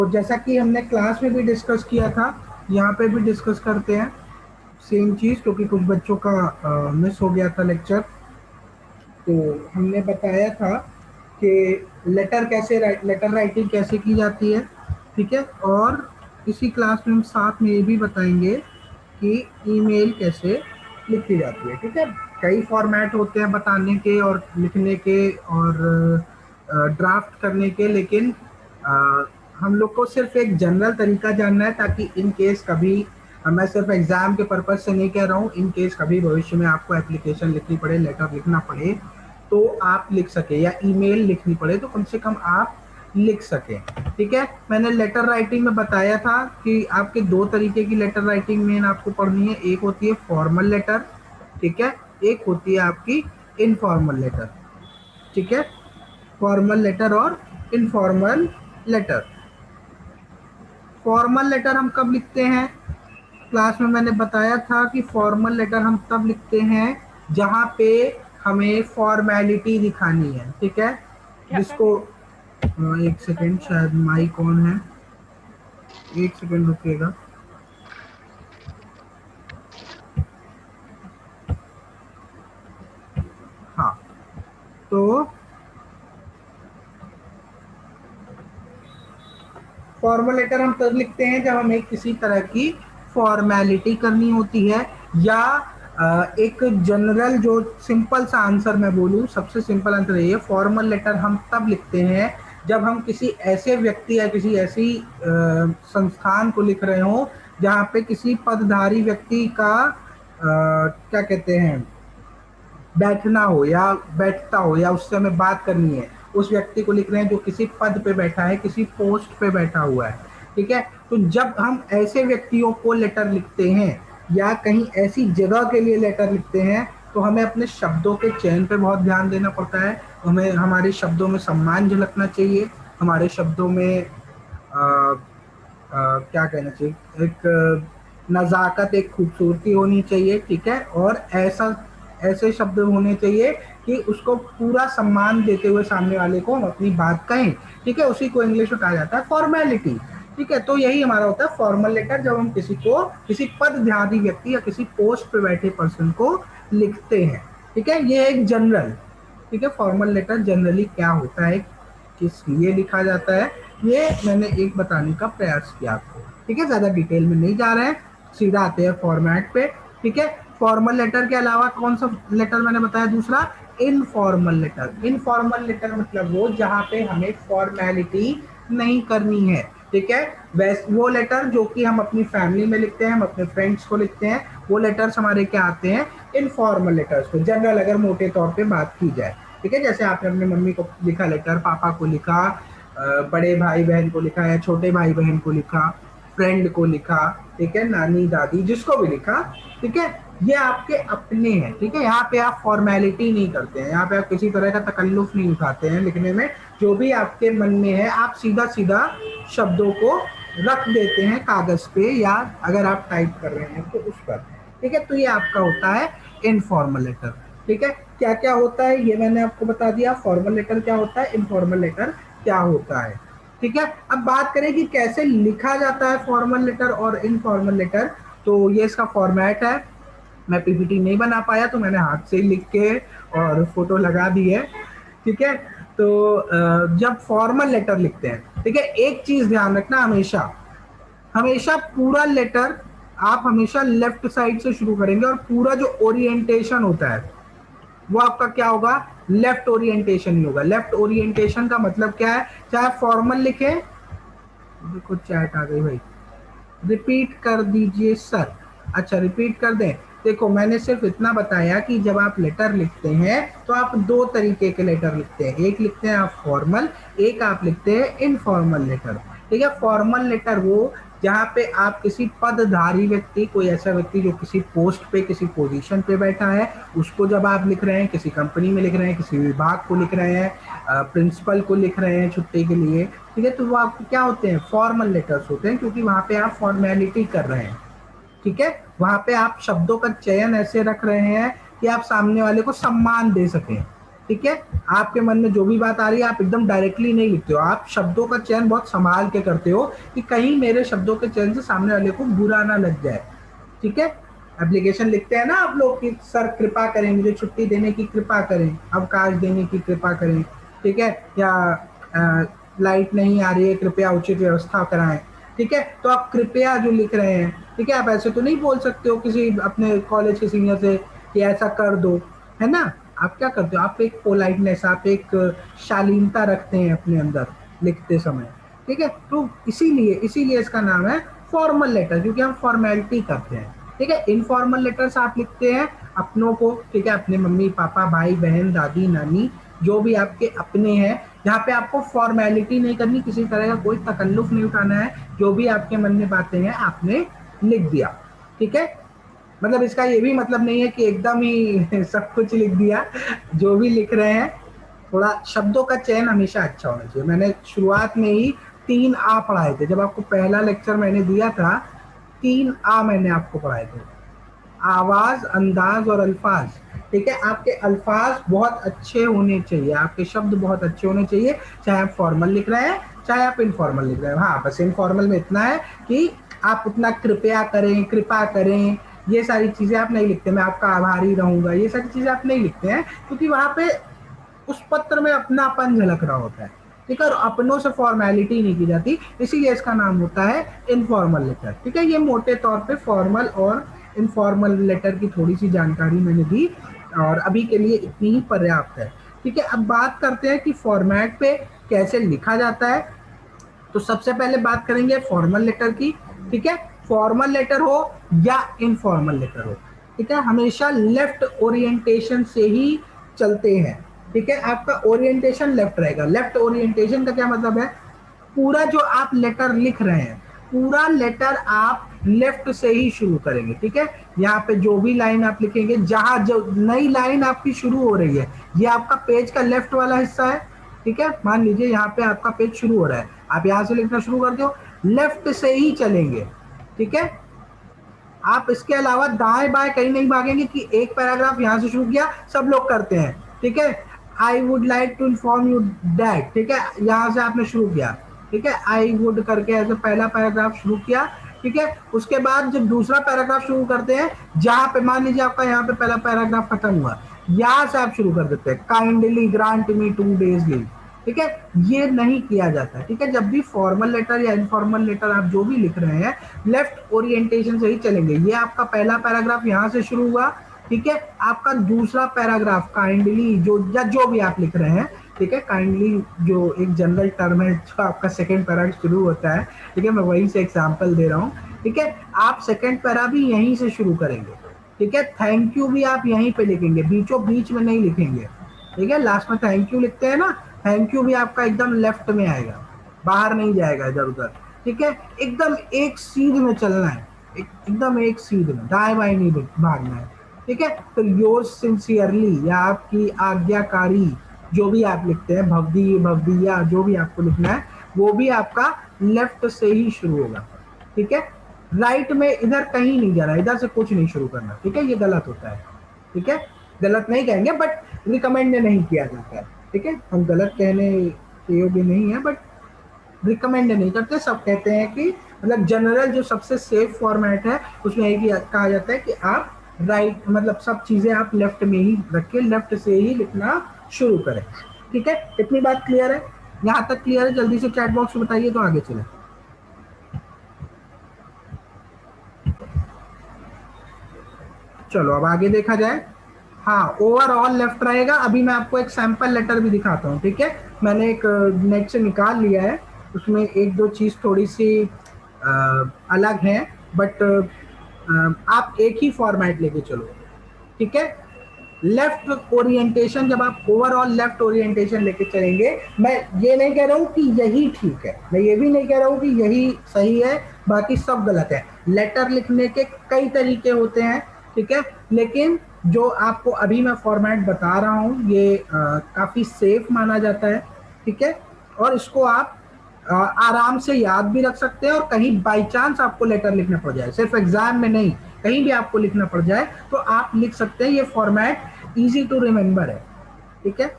तो जैसा कि हमने क्लास में भी डिस्कस किया था, यहाँ पे भी डिस्कस करते हैं सेम चीज़, क्योंकि कुछ बच्चों का मिस हो गया था लेक्चर। तो हमने बताया था कि लेटर राइटिंग कैसे की जाती है, ठीक है। और इसी क्लास में हम साथ में ये भी बताएंगे कि ईमेल कैसे लिखी जाती है, ठीक है। कई फॉर्मेट होते हैं बताने के और लिखने के और ड्राफ्ट करने के, लेकिन अ, हम लोग को सिर्फ एक जनरल तरीका जानना है, ताकि इन केस कभी मैं सिर्फ एग्जाम के पर्पज से नहीं कह रहा हूँ, इन केस कभी भविष्य में आपको एप्लीकेशन लिखनी पड़े, लेटर लिखना पड़े, तो आप लिख सके, या ईमेल लिखनी पड़े तो कम से कम आप लिख सके, ठीक है। मैंने लेटर राइटिंग में बताया था कि आपके दो तरीके की लेटर राइटिंग मेन आपको पढ़नी है। एक होती है फॉर्मल लेटर, ठीक है, एक होती है आपकी इनफॉर्मल लेटर, ठीक है। फॉर्मल लेटर और इनफॉर्मल लेटर। फॉर्मल लेटर हम कब लिखते हैं? क्लास में मैंने बताया था कि फॉर्मल लेटर हम तब लिखते हैं जहां पे हमें फॉर्मेलिटी दिखानी है, ठीक है। क्या कर जिसको रहे हैं? एक सेकेंड, शायद माइक ऑन है, एक सेकेंड रुकिएगा। हाँ, तो फॉर्मल लेटर हम तब लिखते हैं जब हमें किसी तरह की फॉर्मेलिटी करनी होती है, या एक जनरल जो सिंपल सा आंसर मैं बोलूँ, सबसे सिंपल आंसर ये है, फॉर्मल लेटर हम तब लिखते हैं जब हम किसी ऐसे व्यक्ति या किसी ऐसी संस्थान को लिख रहे हो जहाँ पे किसी पदधारी व्यक्ति का क्या कहते हैं, बैठना हो या बैठता हो, या उससे हमें बात करनी है, उस व्यक्ति को लिख रहे हैं जो किसी पद पे बैठा है, किसी पोस्ट पे बैठा हुआ है, ठीक है। तो जब हम ऐसे व्यक्तियों को लेटर लिखते हैं या कहीं ऐसी जगह के लिए लेटर लिखते हैं, तो हमें अपने शब्दों के चयन पे बहुत ध्यान देना पड़ता है। हमें हमारे शब्दों में सम्मान झलकना चाहिए, हमारे शब्दों में क्या कहना चाहिए, एक नज़ाकत, एक खूबसूरती होनी चाहिए, ठीक है। और ऐसा ऐसे शब्द होने चाहिए कि उसको पूरा सम्मान देते हुए सामने वाले को हम अपनी बात कहें, ठीक है। उसी को इंग्लिश में कहा जाता है फॉर्मेलिटी, ठीक है। तो यही हमारा होता है फॉर्मल लेटर, जब हम किसी को, किसी पदधारी व्यक्ति या किसी पोस्ट पे बैठे पर्सन को लिखते हैं, ठीक है। ये एक जनरल, ठीक है। फॉर्मल लेटर जनरली क्या होता है, किस लिए लिखा जाता है, ये मैंने एक बताने का प्रयास किया आपको, ठीक है। ज्यादा डिटेल में नहीं जा रहे हैं, सीधा आते हैं फॉर्मेट पे, ठीक है। फॉर्मल लेटर के अलावा कौन सा लेटर मैंने बताया दूसरा? Informal letter. इनफॉर्मल लेटर मतलब वो जहाँ पे हमें फॉर्मेलिटी नहीं करनी है, ठीक है। वैसे वो लेटर जो कि हम अपनी फैमिली में लिखते हैं, हम अपने फ्रेंड्स को लिखते हैं, वो लेटर्स हमारे क्या आते हैं? इनफॉर्मल लेटर्स को। जनरल अगर मोटे तौर पे बात की जाए, ठीक है, जैसे आपने अपने मम्मी को लिखा लेटर, पापा को लिखा, बड़े भाई बहन को लिखा या छोटे भाई बहन को लिखा, फ्रेंड को लिखा, ठीक है, नानी दादी जिसको भी लिखा, ठीक है, ये आपके अपने हैं, ठीक है। यहाँ पे आप फॉर्मेलिटी नहीं करते हैं, यहाँ पे आप किसी तरह का तकल्लुफ नहीं उठाते हैं लिखने में, जो भी आपके मन में है आप सीधा सीधा शब्दों को रख देते हैं कागज पे, या अगर आप टाइप कर रहे हैं तो उस पर, ठीक है। तो ये आपका होता है इनफॉर्मल लेटर, ठीक है। क्या क्या होता है ये मैंने आपको बता दिया, फॉर्मल लेटर क्या होता है, इनफॉर्मल लेटर क्या होता है, ठीक है। अब बात करें कि कैसे लिखा जाता है फॉर्मल लेटर और इनफॉर्मल लेटर, तो ये इसका फॉर्मेट है। मैं पीपीटी नहीं बना पाया तो मैंने हाथ से ही लिख के और फोटो लगा दी है, ठीक है। तो जब फॉर्मल लेटर लिखते हैं, ठीक है, एक चीज ध्यान रखना, हमेशा हमेशा पूरा लेटर आप हमेशा लेफ्ट साइड से शुरू करेंगे, और पूरा जो ओरिएंटेशन होता है वो आपका क्या होगा? लेफ्ट ओरिएंटेशन ही होगा। लेफ्ट ओरिएंटेशन का मतलब क्या है? चाहे फॉर्मल लिखे, देखो चैट आ गई भाई, रिपीट कर दीजिए सर। अच्छा, रिपीट कर दें। देखो, मैंने सिर्फ इतना बताया कि जब आप लेटर लिखते हैं तो आप दो तरीके के लेटर लिखते हैं, एक लिखते हैं आप फॉर्मल, एक आप लिखते हैं इनफॉर्मल लेटर, ठीक है। फॉर्मल लेटर वो जहाँ पे आप किसी पदधारी व्यक्ति, कोई ऐसा व्यक्ति जो किसी पोस्ट पे, किसी पोजीशन पे बैठा है, उसको जब आप लिख रहे हैं, किसी कंपनी में लिख रहे हैं, किसी विभाग को लिख रहे हैं, प्रिंसिपल को लिख रहे हैं छुट्टी के लिए, ठीक है, तो वो आपको क्या होते हैं? फॉर्मल लेटर्स होते हैं, क्योंकि वहां पे आप फॉर्मेलिटी कर रहे हैं, ठीक है। वहां पे आप शब्दों का चयन ऐसे रख रहे हैं कि आप सामने वाले को सम्मान दे सकें, ठीक है, आपके मन में जो भी बात आ रही है आप एकदम डायरेक्टली नहीं लिखते हो, आप शब्दों का चयन बहुत संभाल के करते हो कि कहीं मेरे शब्दों के चयन से सामने वाले को बुरा ना लग जाए। ठीक है, एप्लीकेशन लिखते हैं ना आप लोग कि सर कृपा करें, मुझे छुट्टी देने की कृपा करें, अवकाश देने की कृपा करें, ठीक है, या लाइट नहीं आ रही है, कृपया उचित व्यवस्था कराएं। ठीक है, तो आप कृपया जो लिख रहे हैं, ठीक है, आप ऐसे तो नहीं बोल सकते हो किसी अपने कॉलेज के सीनियर से कि ऐसा कर दो, है ना। आप क्या करते हो, आप एक पोलाइटनेस, आप एक शालीनता रखते हैं अपने अंदर लिखते समय। ठीक है, तो इसीलिए इसीलिए इसका नाम है फॉर्मल लेटर, क्योंकि हम फॉर्मेलिटी करते हैं। ठीक है, इनफॉर्मल लेटर्स आप लिखते हैं अपनों को, ठीक है, अपने मम्मी पापा भाई बहन दादी नानी जो भी आपके अपने हैं, जहाँ पे आपको फॉर्मेलिटी नहीं करनी, किसी तरह का कोई तकल्लुफ नहीं उठाना है, जो भी आपके मन में बातें हैं आपने लिख दिया। ठीक है, मतलब इसका ये भी मतलब नहीं है कि एकदम ही सब कुछ लिख दिया, जो भी लिख रहे हैं थोड़ा शब्दों का चयन हमेशा अच्छा होना चाहिए। मैंने शुरुआत में ही 3 आ पढ़ाए थे, जब आपको पहला लेक्चर मैंने दिया था 3 आ मैंने आपको पढ़ाए थे, आवाज अंदाज और अल्फाज। ठीक है, आपके अल्फाज बहुत अच्छे होने चाहिए, आपके शब्द बहुत अच्छे होने चाहिए, चाहे आप फॉर्मल लिख रहे हैं चाहे आप इनफॉर्मल लिख रहे हैं। हाँ, बस इनफॉर्मल में इतना है कि आप उतना कृपया करें, कृपा करें, ये सारी चीजें आप नहीं लिखते, मैं आपका आभारी रहूंगा, ये सारी चीजें आप नहीं लिखते हैं, क्योंकि वहां पे उस पत्र में अपनापन झलक रहा होता है। ठीक है, और अपनों से फॉर्मेलिटी नहीं की जाती, इसीलिए इसका नाम होता है इनफॉर्मल लेटर। ठीक है, ये मोटे तौर पे फॉर्मल और इनफॉर्मल लेटर की थोड़ी सी जानकारी मैंने दी, और अभी के लिए इतनी ही पर्याप्त है। ठीक है, अब बात करते हैं कि फॉर्मेट पे कैसे लिखा जाता है। तो सबसे पहले बात करेंगे फॉर्मल लेटर की। ठीक है, फॉर्मल लेटर हो या इनफॉर्मल लेटर हो, ठीक है, हमेशा लेफ्ट ओरिएंटेशन से ही चलते हैं। ठीक है, आपका ओरिएंटेशन लेफ्ट रहेगा। लेफ्ट ओरिएंटेशन का क्या मतलब है, पूरा जो आप लेटर लिख रहे हैं, पूरा लेटर आप लेफ्ट से ही शुरू करेंगे। ठीक है, यहाँ पे जो भी लाइन आप लिखेंगे, जहां जो नई लाइन आपकी शुरू हो रही है, ये आपका पेज का लेफ्ट वाला हिस्सा है। ठीक है, मान लीजिए यहाँ पे आपका पेज शुरू हो रहा है, आप यहाँ से लिखना शुरू कर दो, लेफ्ट से ही चलेंगे। ठीक है, आप इसके अलावा दाएं बाएं कहीं नहीं भागेंगे कि एक पैराग्राफ यहां से शुरू किया, सब लोग करते हैं। ठीक है, I would like to inform you that, ठीक है, यहां से आपने शुरू किया। ठीक है, आई वुड करके ऐसे पहला पैराग्राफ शुरू किया। ठीक है, उसके बाद जब दूसरा पैराग्राफ शुरू करते हैं, जहां पे मान लीजिए आपका यहाँ पे पहला पैराग्राफ खत्म हुआ, यहां से आप शुरू कर देते हैं, काइंडली ग्रांट मी 2 days लीव। ठीक है, ये नहीं किया जाता। ठीक है, जब भी फॉर्मल लेटर या इनफॉर्मल लेटर आप जो भी लिख रहे हैं, लेफ्ट ओरिएंटेशन से ही चलेंगे। ये आपका पहला पैराग्राफ यहां से शुरू हुआ। ठीक है, आपका दूसरा पैराग्राफ काइंडली जो या जो भी आप लिख रहे हैं, ठीक है, काइंडली जो एक जनरल टर्म है, जो आपका सेकंड पैरा शुरू होता है। ठीक है, मैं वहीं से एग्जांपल दे रहा हूँ। ठीक है, आप सेकंड पैरा भी यहीं से शुरू करेंगे। ठीक है, थैंक यू भी आप यहीं पे लिखेंगे, बीचों बीच में नहीं लिखेंगे। ठीक है, लास्ट में थैंक यू लिखते हैं ना, थैंक यू भी आपका एकदम लेफ्ट में आएगा, बाहर नहीं जाएगा इधर उधर। ठीक है, एकदम एक सीध में चलना है, एकदम एक सीध में, दाएं बाएं नहीं भागना है। ठीक है, तो योर सिंसियरली या आपकी आज्ञाकारी जो भी आप लिखते हैं, भवदी भवदिया जो भी आपको लिखना है, वो भी आपका लेफ्ट से ही शुरू होगा। ठीक है, राइट में इधर कहीं नहीं जाना, इधर से कुछ नहीं शुरू करना। ठीक है, ये गलत होता है। ठीक है, गलत नहीं कहेंगे बट रिकमेंड नहीं किया जाता है। ठीक है, हम गलत कहने के योग्य नहीं है, बट रिकमेंड नहीं करते। सब कहते हैं कि मतलब जनरल जो सबसे सेफ फॉर्मेट है, उसमें यही कहा जाता है कि आप राइट, मतलब सब चीजें आप लेफ्ट में ही रखें, लेफ्ट से ही लिखना शुरू करें। ठीक है, इतनी बात क्लियर है, यहाँ तक क्लियर है? जल्दी से चैट बॉक्स में बताइए तो आगे चले। चलो अब आगे देखा जाए। हाँ, ओवरऑल लेफ्ट रहेगा। अभी मैं आपको एक सैंपल लेटर भी दिखाता हूँ। ठीक है, मैंने एक नेट से निकाल लिया है, उसमें एक दो चीज थोड़ी सी अलग है, बट आप एक ही फॉर्मेट लेके चलो। ठीक है, लेफ्ट ओरिएंटेशन, जब आप ओवरऑल लेफ्ट ओरिएंटेशन लेके चलेंगे, मैं ये नहीं कह रहा हूँ कि यही ठीक है, मैं ये भी नहीं कह रहा हूँ कि यही सही है बाकी सब गलत है। लेटर लिखने के कई तरीके होते हैं। ठीक है, लेकिन जो आपको अभी मैं फॉर्मेट बता रहा हूँ, ये काफी सेफ माना जाता है। ठीक है, और इसको आप आराम से याद भी रख सकते हैं, और कहीं बाई चांस आपको लेटर लिखना पड़ जाए, सिर्फ एग्जाम में नहीं, कहीं भी आपको लिखना पड़ जाए तो आप लिख सकते हैं। ये फॉर्मेट इजी टू रिमेम्बर है। ठीक है।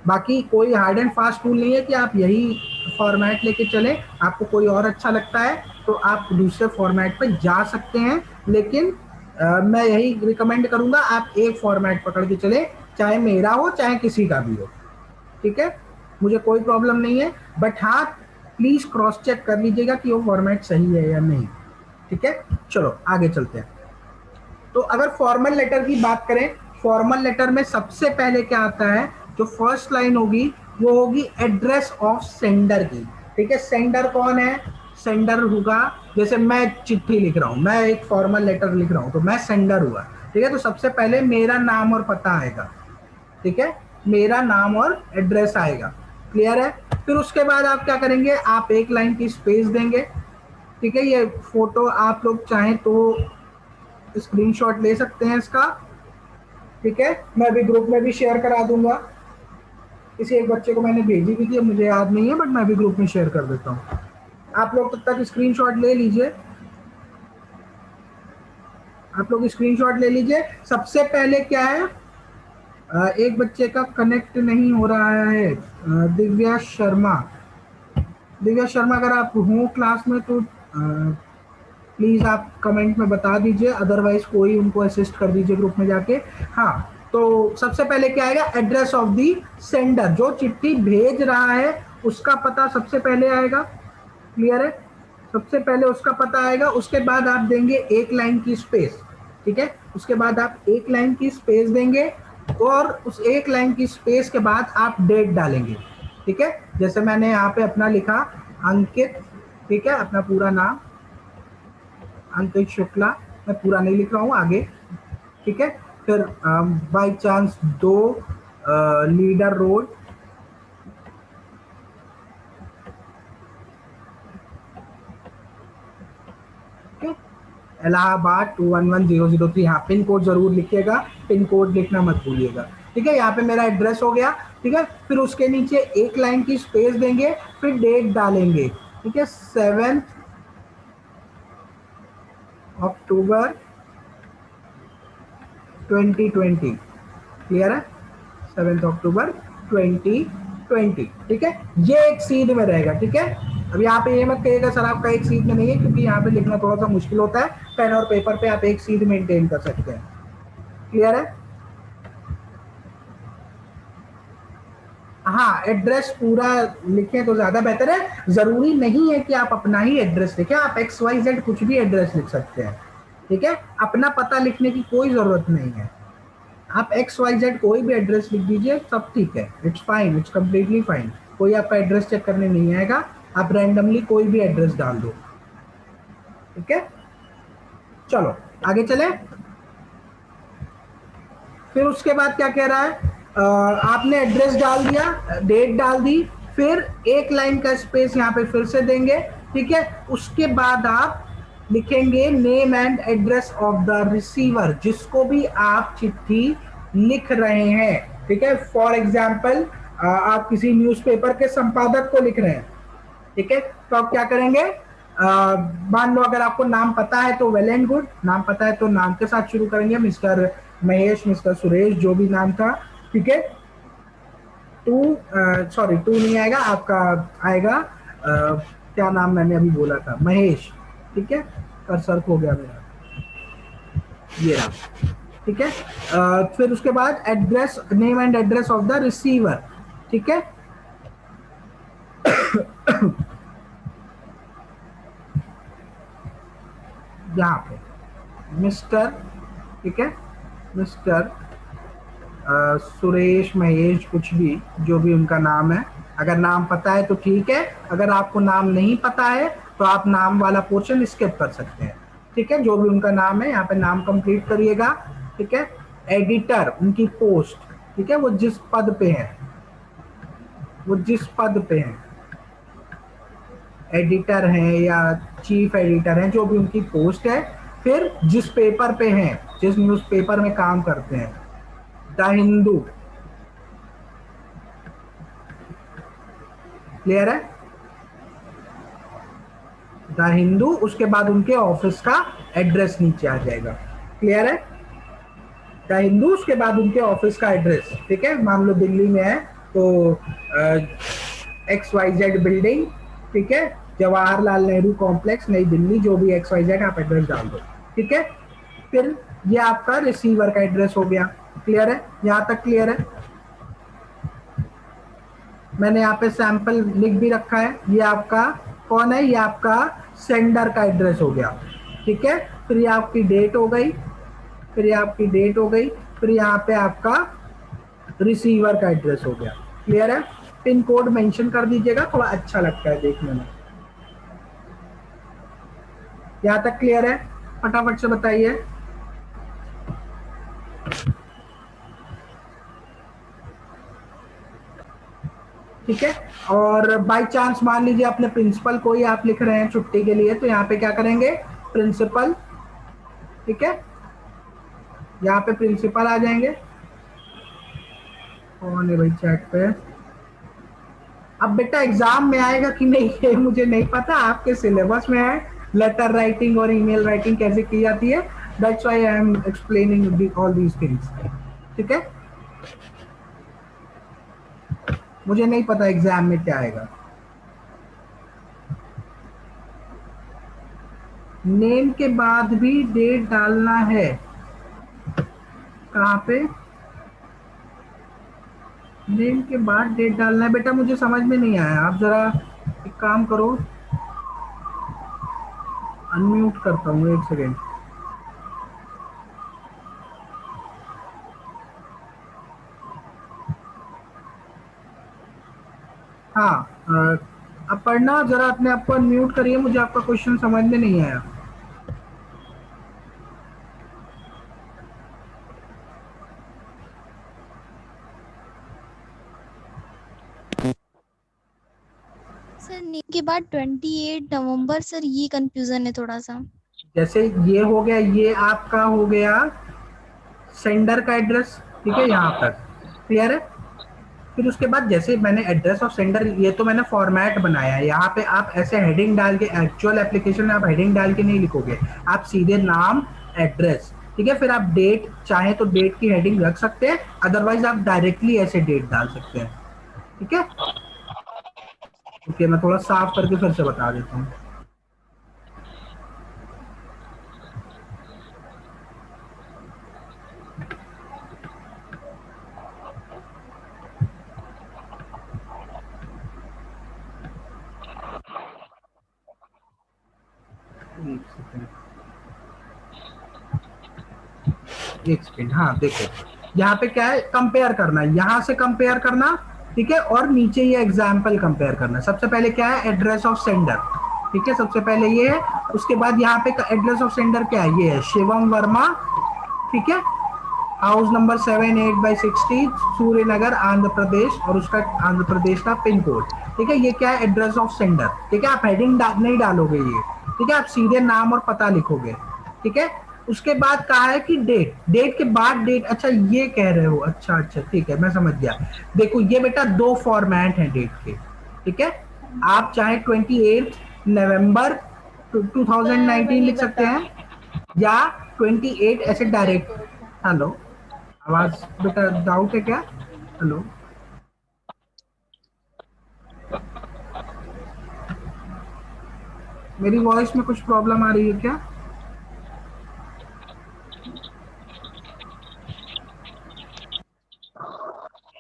बाकी कोई हार्ड एंड फास्ट रूल नहीं है कि आप यही फॉर्मेट लेके चलें। आपको कोई और अच्छा लगता है तो आप दूसरे फॉर्मेट पे जा सकते हैं, लेकिन मैं यही रिकमेंड करूंगा आप एक फॉर्मेट पकड़ के चले, चाहे मेरा हो चाहे किसी का भी हो। ठीक है, मुझे कोई प्रॉब्लम नहीं है, बट हाँ प्लीज क्रॉस चेक कर लीजिएगा कि वो फॉर्मेट सही है या नहीं। ठीक है, चलो आगे चलते हैं। तो अगर फॉर्मल लेटर की बात करें, फॉर्मल लेटर में सबसे पहले क्या आता है, जो फर्स्ट लाइन होगी वो होगी एड्रेस ऑफ सेंडर की। ठीक है, सेंडर कौन है, सेंडर होगा, जैसे मैं चिट्ठी लिख रहा हूं, मैं एक फॉर्मल लेटर लिख रहा हूं, तो मैं सेंडर हुआ। ठीक है, तो सबसे पहले मेरा नाम और पता आएगा। ठीक है, मेरा नाम और एड्रेस आएगा। क्लियर है। फिर उसके बाद आप क्या करेंगे, आप एक लाइन की स्पेस देंगे। ठीक है, ये फोटो आप लोग चाहें तो स्क्रीनशॉट ले सकते हैं इसका। ठीक है, मैं अभी ग्रुप में भी शेयर करा दूंगा। किसी एक बच्चे को मैंने भेजी भी थी, अब मुझे याद नहीं है, बट मैं भी ग्रुप में शेयर कर देता हूँ। आप लोग तब तक स्क्रीनशॉट ले लीजिए, आप लोग स्क्रीनशॉट ले लीजिए। सबसे पहले क्या है, एक बच्चे का कनेक्ट नहीं हो रहा है, दिव्या शर्मा। दिव्या शर्मा अगर आप हो क्लास में तो प्लीज आप कमेंट में बता दीजिए, अदरवाइज कोई उनको असिस्ट कर दीजिए ग्रुप में जाके। हाँ, तो सबसे पहले क्या आएगा, एड्रेस ऑफ दी सेंडर, जो चिट्ठी भेज रहा है उसका पता सबसे पहले आएगा। क्लियर है, सबसे पहले उसका पता आएगा, उसके बाद आप देंगे एक लाइन की स्पेस। ठीक है, उसके बाद आप एक लाइन की स्पेस देंगे, और उस एक लाइन की स्पेस के बाद आप डेट डालेंगे। ठीक है, जैसे मैंने यहाँ पे अपना लिखा अंकित, ठीक है, अपना पूरा नाम अंकित शुक्ला, मैं पूरा नहीं लिख रहा हूँ आगे। ठीक है, फिर by chance 2 leader road, Allahabad 211003। हाँ, पिन कोड जरूर लिखिएगा, पिन कोड लिखना मत भूलिएगा। ठीक है, यहाँ पे मेरा एड्रेस हो गया। ठीक है, फिर उसके नीचे एक लाइन की स्पेस देंगे, फिर डेट डालेंगे। ठीक है, 7 अक्टूबर 2020। क्लियर है, 7 अक्टूबर 2020। ठीक है, ये एक सीध में रहेगा। ठीक है, अब यहाँ पे ये मत कहिएगा सर आपका एक सीध में नहीं है, क्योंकि यहाँ पे लिखना थोड़ा सा मुश्किल होता है। पेन और पेपर पे आप एक सीध मेंटेन कर सकते हैं। क्लियर है। हाँ, एड्रेस पूरा लिखें तो ज्यादा बेहतर है। जरूरी नहीं है कि आप अपना ही एड्रेस लिखें, आप XYZ कुछ भी एड्रेस लिख सकते हैं। ठीक है, अपना पता लिखने की कोई जरूरत नहीं है। आप XYZ कोई भी एड्रेस लिख दीजिए, सब ठीक है, it's fine, it's completely fine. कोई आपका एड्रेस चेक करने नहीं आएगा, आप रैंडमली कोई भी एड्रेस डाल दो। ठीक है, चलो आगे चले। फिर उसके बाद क्या कह रहा है, आपने एड्रेस डाल दिया, डेट डाल दी, फिर एक लाइन का स्पेस यहाँ पे फिर से देंगे। ठीक है, उसके बाद आप लिखेंगे name and address of the receiver, जिसको भी आप चिट्ठी लिख रहे हैं। ठीक है, फॉर एग्जाम्पल आप किसी न्यूज़पेपर के संपादक को लिख रहे हैं। ठीक है, तो आप क्या करेंगे, मान लो अगर आपको नाम पता है तो वेल एंड गुड, नाम पता है तो नाम के साथ शुरू करेंगे, मिस्टर महेश, मिस्टर सुरेश, जो भी नाम था। ठीक है, टू, सॉरी टू नहीं आएगा आपका, आएगा क्या नाम मैंने अभी बोला था, महेश। ठीक है, कर्सर हो गया मेरा, ये रहा। ठीक है, फिर उसके बाद address, name and address of the receiver. ठीक है, यहाँ पे मिस्टर, ठीक है, मिस्टर सुरेश, महेश, कुछ भी, जो भी उनका नाम है। अगर नाम पता है तो ठीक है, अगर आपको नाम नहीं पता है तो आप नाम वाला पोर्शन स्किप कर सकते हैं। ठीक है, जो भी उनका नाम है यहाँ पे नाम कंप्लीट करिएगा। ठीक है, एडिटर, उनकी पोस्ट, ठीक है, वो जिस पद पे है, वो जिस पद पे है, एडिटर हैं या चीफ एडिटर हैं, जो भी उनकी पोस्ट है। फिर जिस पेपर पे हैं, जिस न्यूज़पेपर में काम करते हैं, द हिंदू। क्लियर है, द हिंदू, उसके बाद उनके ऑफिस का एड्रेस नीचे आ जाएगा। क्लियर है, क्या हिंदू, उसके बाद उनके ऑफिस का एड्रेस, ठीक है। मान लो दिल्ली में है तो XYZ बिल्डिंग, ठीक है, जवाहरलाल नेहरू कॉम्प्लेक्स, नई दिल्ली, जो भी XYZ आप एड्रेस डाल दो, ठीक है। फिर ये आपका रिसीवर का एड्रेस हो गया। क्लियर है, यहां तक क्लियर है। मैंने यहाँ पे सैंपल लिख भी रखा है। ये आपका कौन है, ये आपका सेंडर का एड्रेस हो गया, ठीक है। फिर ये आपकी डेट हो गई, फिर ये आपकी डेट हो गई, फिर यहाँ पे आपका रिसीवर का एड्रेस हो गया। क्लियर है। पिन कोड मेंशन कर दीजिएगा, थोड़ा अच्छा लगता है देखने में। यहाँ तक क्लियर है, फटाफट से बताइए। ठीक है। और बाय चांस मान लीजिए अपने प्रिंसिपल को ही आप लिख रहे हैं छुट्टी के लिए, तो यहाँ पे क्या करेंगे, प्रिंसिपल, ठीक है, यहाँ पे प्रिंसिपल आ जाएंगे। कौन है भाई चैट पे। अब बेटा एग्जाम में आएगा कि नहीं ये मुझे नहीं पता, आपके सिलेबस में है लेटर राइटिंग और ईमेल राइटिंग कैसे की जाती है। That's why I am explaining all these things, ठीक है। मुझे नहीं पता एग्जाम में क्या आएगा। नेम के बाद भी डेट डालना है, कहाँ पे, नेम के बाद डेट डालना है बेटा, मुझे समझ में नहीं आया। आप जरा एक काम करो, अनम्यूट करता हूँ, एक सेकेंड। हाँ, अब पढ़ना जरा, अपने आप को अनम्यूट करिए, मुझे आपका क्वेश्चन समझ में नहीं आया। सर नेम के बाद 28 नवंबर, सर ये कंफ्यूजन है थोड़ा सा। जैसे ये हो गया, ये आपका हो गया सेंडर का एड्रेस, ठीक है, यहाँ तक क्लियर है। फिर उसके बाद जैसे मैंने एड्रेस ऑफ सेंडर, ये तो मैंने फॉर्मेट बनाया है, यहाँ पे आप ऐसे हेडिंग डाल के, एक्चुअल एप्लीकेशन में आप हेडिंग डाल के नहीं लिखोगे, आप सीधे नाम, एड्रेस, ठीक है। फिर आप डेट चाहे तो डेट की हेडिंग रख सकते हैं, अदरवाइज आप डायरेक्टली ऐसे डेट डाल सकते हैं, ठीक है। ओके, मैं थोड़ा साफ करके फिर से बता देता हूँ। एक सेकेंड, एक सेकेंड, हाँ देखो, यहाँ पे क्या है, कंपेयर करना है, यहाँ से कंपेयर करना, ठीक है, और नीचे ये एग्जाम्पल कंपेयर करना। सबसे पहले क्या है, एड्रेस ऑफ सेंडर, ठीक है, सबसे पहले ये है। उसके बाद यहाँ पे एड्रेस ऑफ सेंडर क्या है, ये है शिवम वर्मा, ठीक है, हाउस नंबर 78/60, सूर्य नगर, आंध्र प्रदेश, और उसका आंध्र प्रदेश का पिन कोड, ठीक है। ये क्या है, एड्रेस ऑफ सेंडर, ठीक है। आप हेडिंग नहीं डालोगे ये, ठीक है, आप सीधे नाम और पता लिखोगे, ठीक है। उसके बाद कहा है कि डेट, डेट के बाद डेट, अच्छा ये कह रहे हो, अच्छा अच्छा ठीक है, मैं समझ गया। देखो ये बेटा दो फॉर्मेट है डेट के, ठीक है। आप चाहे 28 नवंबर सर 2019 वही लिख सकते बता। हैं, या 28 ऐसे एक डायरेक्ट। मिनट। हेलो, आवाज बेटा डाउट है क्या। हेलो, मेरी वॉइस में कुछ प्रॉब्लम आ रही है क्या।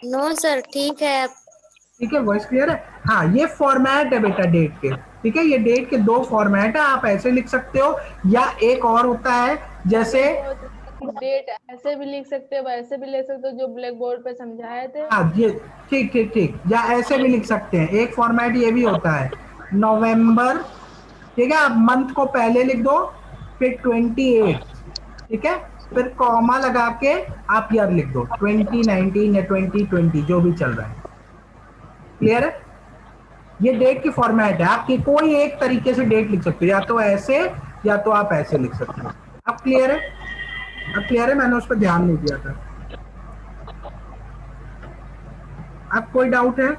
नो सर, ठीक है। आप ठीक है, वॉइस क्लियर है। हाँ, ये फॉर्मेट है बेटा डेट के, ठीक है। ये डेट के दो फॉर्मेट है, आप ऐसे लिख सकते हो, या एक और होता है जैसे, अभी वो डेट ऐसे भी लिख सकते हो, वैसे भी लिख सकते हो, जो ब्लैक बोर्ड पे समझाए थे। हाँ ये, ठीक ठीक ठीक, या ऐसे भी लिख सकते हैं। एक फॉर्मेट ये भी होता है, नवंबर, ठीक है, आप मंथ को पहले लिख दो, फिर 28, ठीक है, फिर कॉमा लगा के आप ईयर लिख दो, 2019 या 2020 जो भी चल रहा है। क्लियर है। ये डेट की फॉर्मेट है, आपकी कोई एक तरीके से डेट लिख सकते हो, या तो ऐसे, या तो आप ऐसे लिख सकते हो। अब क्लियर है, अब क्लियर है, मैंने उस पर ध्यान नहीं दिया था। अब कोई डाउट है।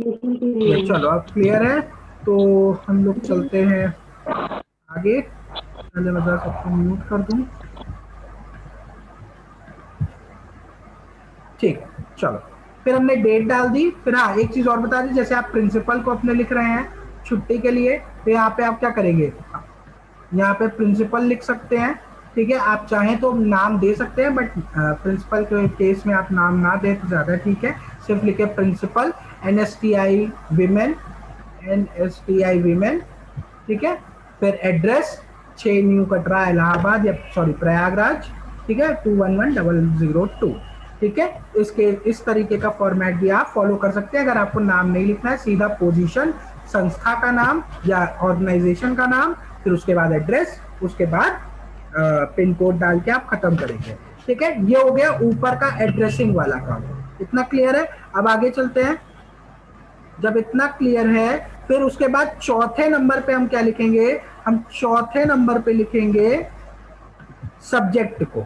चलो अब क्लियर है, तो हम लोग चलते हैं आगे। पहले मैं जरा सबको म्यूट कर दूं। ठीक, चलो फिर हमने डेट डाल दी। फिर हाँ, एक चीज और बता दी, जैसे आप प्रिंसिपल को अपने लिख रहे हैं छुट्टी के लिए, तो यहाँ पे आप क्या करेंगे, यहाँ पे प्रिंसिपल लिख सकते हैं। ठीक है, आप चाहें तो नाम दे सकते हैं, बट प्रिंसिपल के केस में आप नाम ना दें तो ज़्यादा ठीक है। सिर्फ लिखे principal NSTI women, NSTI women. ठीक है, फिर एड्रेस 6 न्यू कटरा इलाहाबाद, या सॉरी प्रयागराज। ठीक है, 211002। ठीक है, इसके इस तरीके का फॉर्मेट भी आप फॉलो कर सकते हैं। अगर आपको नाम नहीं लिखना है, सीधा पोजीशन, संस्था का नाम या ऑर्गेनाइजेशन का नाम, फिर उसके बाद एड्रेस, उसके बाद पिन कोड डाल के आप खत्म करेंगे। ठीक है, ये हो गया ऊपर का एड्रेसिंग वाला काम। इतना क्लियर है? अब आगे चलते हैं। जब इतना क्लियर है, फिर उसके बाद चौथे नंबर पे हम क्या लिखेंगे, हम चौथे नंबर पे लिखेंगे सब्जेक्ट को।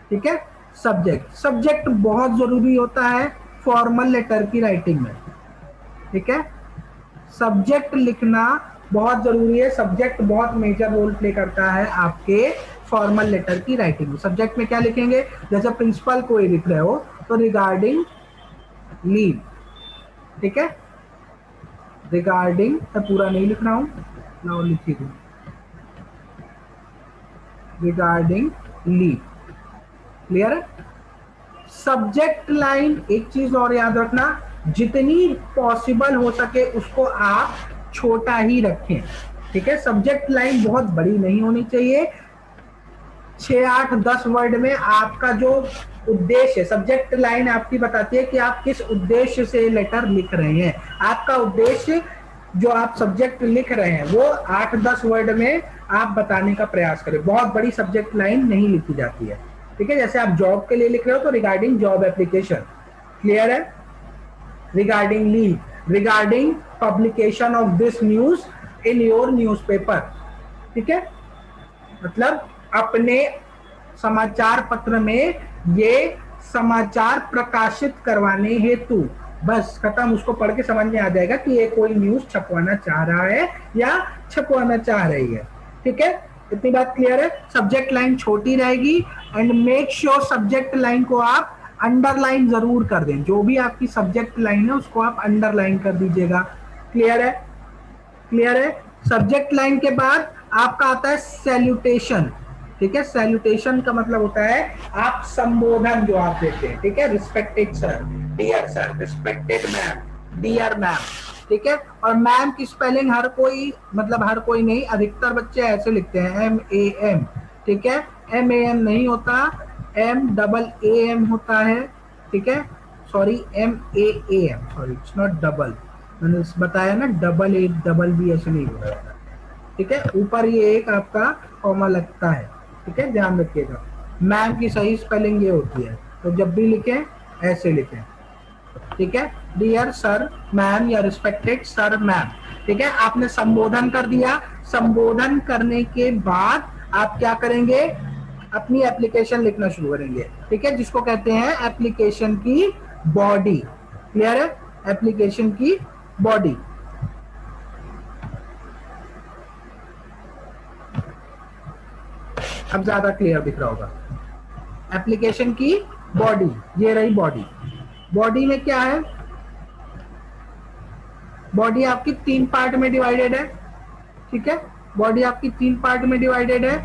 ठीक है, सब्जेक्ट, सब्जेक्ट बहुत जरूरी होता है फॉर्मल लेटर की राइटिंग में। ठीक है, सब्जेक्ट लिखना बहुत जरूरी है। सब्जेक्ट बहुत मेजर रोल प्ले करता है आपके फॉर्मल लेटर की राइटिंग में। सब्जेक्ट में क्या लिखेंगे, जैसे प्रिंसिपल को ही लिख रहे हो तो रिगार्डिंग लीव। ठीक है, रिगार्डिंग, मैं पूरा नहीं लिख रहा हूं, ना लिखी दूं, रिगार्डिंग लीव। क्लियर है? सब्जेक्ट लाइन, एक चीज और याद रखना, जितनी पॉसिबल हो सके उसको आप छोटा ही रखें। ठीक है, सब्जेक्ट लाइन बहुत बड़ी नहीं होनी चाहिए। 6, 8, 10 वर्ड में आपका जो उद्देश्य है, सब्जेक्ट लाइन आपकी बताती है कि आप किस उद्देश्य से लेटर लिख रहे हैं। आपका उद्देश्य जो आप सब्जेक्ट लिख रहे हैं वो 8-10 वर्ड में आप बताने का प्रयास करें। बहुत बड़ी सब्जेक्ट लाइन नहीं लिखी जाती है। ठीक है, जैसे आप जॉब के लिए लिख रहे हो तो रिगार्डिंग जॉब एप्लीकेशन। क्लियर है? Regarding leave, regarding publication of this news in your newspaper. ठीक है, मतलब अपने समाचार पत्र में ये समाचार प्रकाशित करवाने हेतु, बस खत्म। उसको पढ़ के समझ में आ जाएगा कि ये कोई न्यूज छपवाना चाह रहा है या छपवाना चाह रही है। ठीक है, इतनी बात क्लियर है? सब्जेक्ट लाइन छोटी रहेगी and make sure subject line को आप अंडरलाइन जरूर कर दें। जो भी आपकी सब्जेक्ट लाइन है उसको आप अंडरलाइन कर दीजिएगा। क्लियर है? क्लियर है? सब्जेक्ट लाइन के बाद आपका आता है सैल्यूटेशन। ठीक है, सैल्यूटेशन का मतलब होता है आप संबोधन जो आप देते हैं। ठीक है, respected sir, dear sir, respected ma'am, dear ma'am. ठीक है, और मैम की स्पेलिंग हर कोई, मतलब हर कोई नहीं, अधिकतर बच्चे ऐसे लिखते हैं MAM। ठीक है, MAM नहीं होता, MAAM होता है। ठीक है, sorry MAAM, sorry it's not double. मैंने बताया ना, डबल भी ऐसे नहीं हो रहा है। ठीक है, ऊपर ये एक आपका कॉमा लगता है। ठीक है, ध्यान रखिएगा। मैम की सही स्पेलिंग ये होती है, तो जब भी लिखें ऐसे लिखें। ठीक है, डियर सर मैम या रिस्पेक्टेड सर मैम। ठीक है, आपने संबोधन कर दिया। संबोधन करने के बाद आप क्या करेंगे, अपनी एप्लीकेशन लिखना शुरू करेंगे। ठीक है, जिसको कहते हैं एप्लीकेशन की बॉडी। क्लियर है? एप्लीकेशन की बॉडी। अब ज्यादा क्लियर दिख रहा होगा। एप्लीकेशन की बॉडी, ये रही बॉडी। बॉडी में क्या है, बॉडी आपकी 3 पार्ट में डिवाइडेड है। ठीक है, बॉडी आपकी 3 पार्ट में डिवाइडेड है।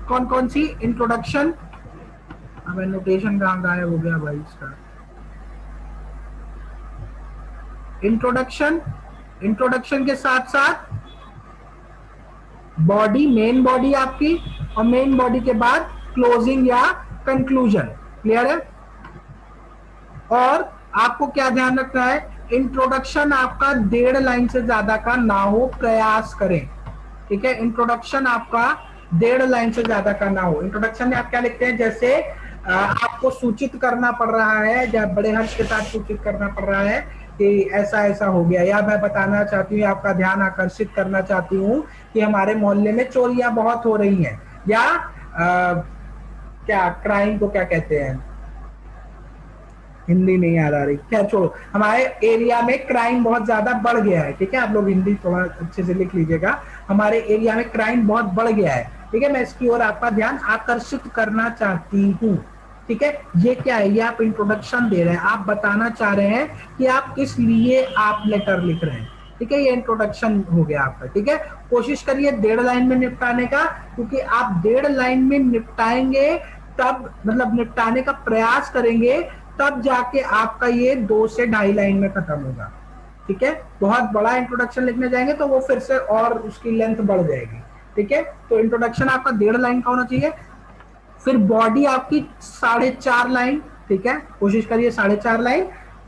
कौन कौन सी? इंट्रोडक्शन, अब नोटेशन कहाँ गायब हो गया भाई इसका। इंट्रोडक्शन, इंट्रोडक्शन के साथ साथ बॉडी, मेन बॉडी आपकी, और मेन बॉडी के बाद क्लोजिंग या कंक्लूजन। क्लियर है? और आपको क्या ध्यान रखना है, इंट्रोडक्शन आपका 1.5 लाइन से ज्यादा का ना हो, प्रयास करें। ठीक है, इंट्रोडक्शन आपका 1.5 लाइन से ज्यादा का ना हो। इंट्रोडक्शन में आप क्या लिखते हैं, जैसे आपको सूचित करना पड़ रहा है, या बड़े हर्ष के साथ सूचित करना पड़ रहा है कि ऐसा ऐसा हो गया, या मैं बताना चाहती हूँ, आपका ध्यान आकर्षित करना चाहती हूँ कि हमारे मोहल्ले में चोरियां बहुत हो रही हैं, या क्या क्राइम को क्या कहते हैं, हिंदी नहीं याद आ रही, क्या छोड़ो। हमारे एरिया में क्राइम बहुत ज्यादा बढ़ गया है, ठीक है, आप लोग हिंदी थोड़ा अच्छे से लिख लीजिएगा। हमारे एरिया में क्राइम बहुत बढ़ गया है, ठीक है, मैं इसकी ओर आपका ध्यान आकर्षित करना चाहती हूँ, ठीक है। ये क्या है, ये आप इंट्रोडक्शन दे रहे हैं, आप बताना चाह रहे हैं कि आप किस लिए आप लेटर लिख रहे हैं, ठीक है, ये इंट्रोडक्शन हो गया आपका, ठीक है। कोशिश करिए 1.5 लाइन में निपटाने का, क्योंकि आप 1.5 लाइन में निपटाएंगे तब, मतलब निपटाने का प्रयास करेंगे तब जाके आपका ये 2 से 2.5 लाइन में खत्म होगा, ठीक है। बहुत बड़ा इंट्रोडक्शन लिखने जाएंगे तो वो फिर से और उसकी लेंथ बढ़ जाएगी, ठीक है। तो इंट्रोडक्शन आपका 1.5 लाइन का होना चाहिए। फिर बॉडी आपकी 4.5 लाइन, ठीक है, कोशिश करिए 4.5 लाइन,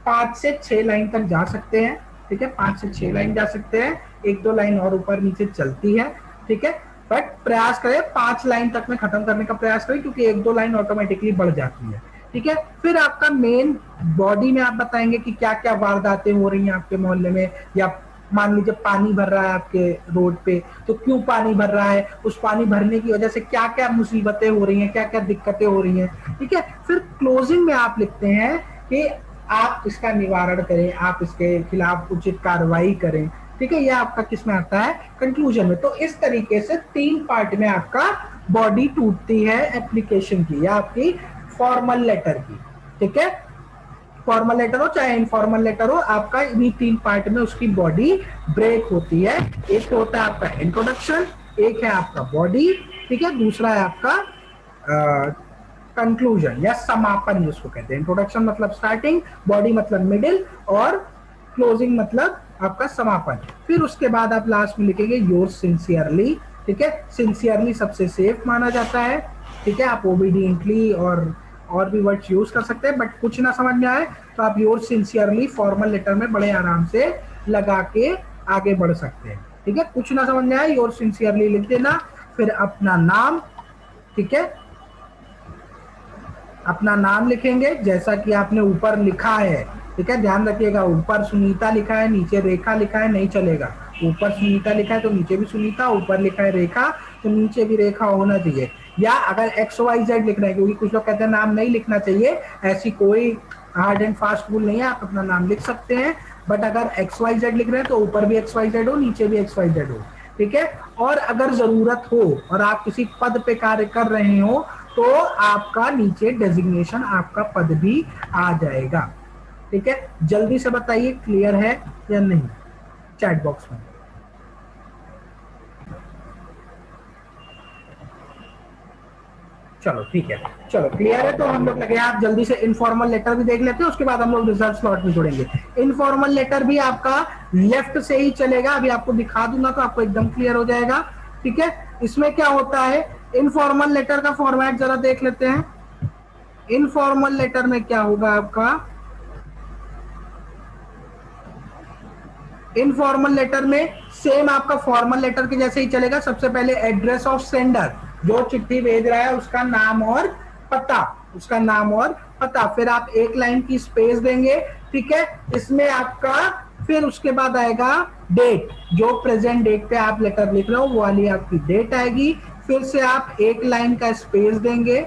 5 से 6 लाइन तक जा सकते हैं, ठीक है, 5 से 6 लाइन जा सकते हैं, 1-2 लाइन और ऊपर नीचे चलती है, ठीक है, बट प्रयास करें 5 लाइन तक में खत्म करने का प्रयास करें, क्योंकि 1-2 लाइन ऑटोमेटिकली बढ़ जाती है, ठीक है। फिर आपका मेन बॉडी में आप बताएंगे कि क्या क्या वारदातें हो रही हैं आपके मोहल्ले में, या मान लीजिए पानी भर रहा है आपके रोड पे, तो क्यों पानी भर रहा है, उस पानी भरने की वजह से क्या क्या मुसीबतें हो रही हैं, क्या क्या दिक्कतें हो रही हैं, ठीक है। फिर क्लोजिंग में आप लिखते हैं कि आप इसका निवारण करें, आप इसके खिलाफ उचित कार्रवाई करें, ठीक है। ये आपका किस में आता है, कंक्लूजन में। तो इस तरीके से 3 पार्ट में आपका बॉडी टूटती है एप्लीकेशन की या आपकी फॉर्मल लेटर की, ठीक है। फॉर्मल लेटर हो चाहे इनफॉर्मल लेटर हो, आपका इन्हीं 3 पार्ट में उसकी बॉडी ब्रेक होती है। एक तो होता है आपका इंट्रोडक्शन, एक है आपका बॉडी, ठीक है, दूसरा है आपका कंक्लूजन या समापन जिसको कहते हैं। इंट्रोडक्शन मतलब स्टार्टिंग, बॉडी मतलब मिडिल, और क्लोजिंग मतलब आपका समापन। फिर उसके बाद आप लास्ट में लिखेंगे योर सिंसियरली, ठीक है। सिंसियरली सबसे सेफ माना जाता है, ठीक है। आप ओबीडिएंटली और भी वर्ड्स यूज कर सकते हैं, बट कुछ ना समझ में आए तो आप योर सिंसियरली फॉर्मल लेटर में बड़े आराम से लगा के आगे बढ़ सकते हैं, ठीक है। कुछ ना समझ में आए योर सिंसियरली लिख देना। फिर अपना नाम, ठीक है, अपना नाम लिखेंगे जैसा कि आपने ऊपर लिखा है, ठीक है। ध्यान रखिएगा, ऊपर सुनीता लिखा है, नीचे रेखा लिखा है, नहीं चलेगा। ऊपर सुनीता लिखा है तो नीचे भी सुनीता, ऊपर लिखा है रेखा तो नीचे भी रेखा होना चाहिए। या अगर XYZ लिख रहे हैं, क्योंकि कुछ लोग कहते हैं नाम नहीं लिखना चाहिए, ऐसी कोई हार्ड एंड फास्ट रूल नहीं है, आप अपना नाम लिख सकते हैं, बट अगर XYZ लिख रहे हैं तो ऊपर भी XYZ हो, नीचे भी XYZ हो, ठीक है। और अगर जरूरत हो और आप किसी पद पे कार्य कर रहे हो तो आपका नीचे डेजिग्नेशन, आपका पद भी आ जाएगा, ठीक है। जल्दी से बताइए क्लियर है या नहीं चैट बॉक्स में। चलो ठीक है, चलो क्लियर है। तो हम लोग लगे आप जल्दी से इनफॉर्मल लेटर भी देख लेते हैं, उसके बाद हम लोग रिजर्व स्लॉट में जोड़ेंगे। इनफॉर्मल लेटर भी आपका लेफ्ट से ही चलेगा, अभी आपको दिखा दूंगा तो आपको एकदम क्लियर हो जाएगा, ठीक है। इसमें क्या होता है, इनफॉर्मल लेटर का फॉर्मेट जरा देख लेते हैं। इनफॉर्मल लेटर में क्या होगा आपका, इनफॉर्मल लेटर में सेम आपका फॉर्मल लेटर के जैसे ही चलेगा। सबसे पहले एड्रेस ऑफ सेंडर, जो चिट्ठी भेज रहा है उसका नाम और पता, उसका नाम और पता। फिर आप 1 लाइन की स्पेस देंगे, ठीक है। इसमें आपका फिर उसके बाद आएगा डेट, जो प्रेजेंट डेट पे आप लेटर लिख रहे हो वो वाली आपकी डेट आएगी। फिर से आप 1 लाइन का स्पेस देंगे,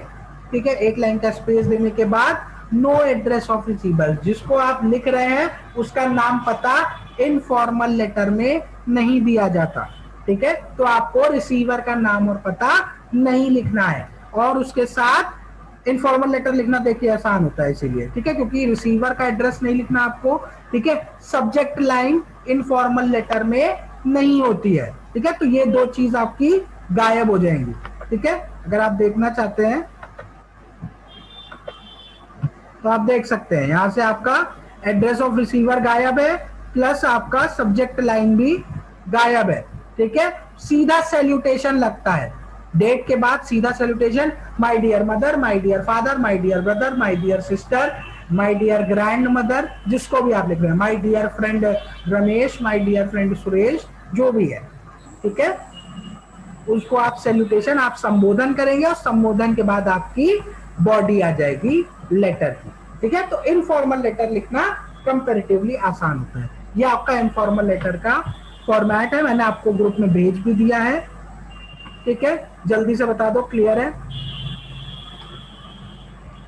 ठीक है। 1 लाइन का स्पेस देने के बाद नो एड्रेस ऑफ रिसीवर, जिसको आप लिख रहे हैं उसका नाम पता इनफॉर्मल लेटर में नहीं दिया जाता, ठीक है। तो आपको रिसीवर का नाम और पता नहीं लिखना है। और उसके साथ इनफॉर्मल लेटर लिखना देखिए आसान होता है इसीलिए, ठीक है, क्योंकि रिसीवर का एड्रेस नहीं लिखना आपको, ठीक है। सब्जेक्ट लाइन इनफॉर्मल लेटर में नहीं होती है, ठीक है। तो ये 2 चीज आपकी गायब हो जाएंगी, ठीक है। अगर आप देखना चाहते हैं तो आप देख सकते हैं, यहां से आपका एड्रेस ऑफ रिसीवर गायब है, प्लस आपका सब्जेक्ट लाइन भी गायब है, ठीक है। सीधा सैल्यूटेशन लगता है, डेट के बाद सीधा salutation, my dear mother, my dear father, my dear brother, my dear sister, my dear grandmother, जिसको भी आप लिख रहे हैं, my dear friend Ramesh, my dear friend Suresh, जो भी है, ठीक है। उसको आप सैल्यूटेशन, आप संबोधन करेंगे और संबोधन के बाद आपकी बॉडी आ जाएगी लेटर की, ठीक है। तो इनफॉर्मल लेटर लिखना कंपैरेटिवली आसान होता है। ये आपका इनफॉर्मल लेटर का फॉर्मेट है, मैंने आपको ग्रुप में भेज भी दिया है, ठीक है। जल्दी से बता दो क्लियर है।